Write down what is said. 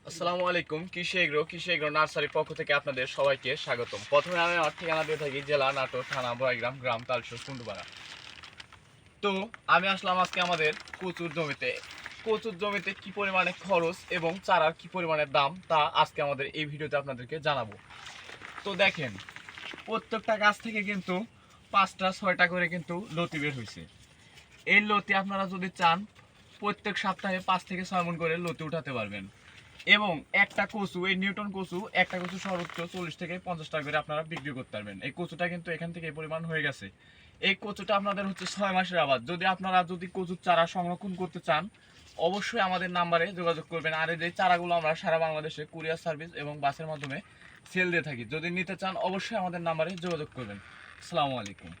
আসসালামু আলাইকুম। কৃষি এগ্রো নার্সারির পক্ষ থেকে আপনাদের সবাইকে স্বাগতম। প্রথমে আমি আমার ঠিকানা দিয়ে থাকি জেলা নাটোর, থানা বড়াইগ্রাম, গ্রাম তালসুর, কুন্ডুপাড়া। তো আমি আসলাম আজকে আমাদের কচুর জমিতে কি পরিমাণে খরচ এবং চারার কি পরিমাণে দাম তা আজকে আমাদের এই ভিডিওতে আপনাদেরকে জানাবো। তো দেখেন, প্রত্যেকটা গাছ থেকে কিন্তু 5টা 6টা করে কিন্তু লতি বের হয়েছে। এই লতি আপনারা যদি চান প্রত্যেক সপ্তাহে 5 থেকে 6 মণ করে লতি উঠাতে পারবেন। এবং একটা কচু, এই নিউটন কচু, একটা কচু সর্বোচ্চ 40 থেকে 50 টাকা করে আপনারা বিক্রি করতে পারবেন। এই কচুটা কিন্তু এখান থেকে এই পরিমাণ হয়ে গেছে। এই কচুটা আপনাদের হচ্ছে 6 মাসের আবাদ। যদি কচুর চারা সংরক্ষণ করতে চান, অবশ্যই আমাদের নাম্বারে যোগাযোগ করবেন। আর এই যে চারাগুলো আমরা সারা বাংলাদেশে কুরিয়ার সার্ভিস এবং বাসের মাধ্যমে সেল দিয়ে থাকি। যদি নিতে চান অবশ্যই আমাদের নাম্বারে যোগাযোগ করবেন। আসসালামু আলাইকুম।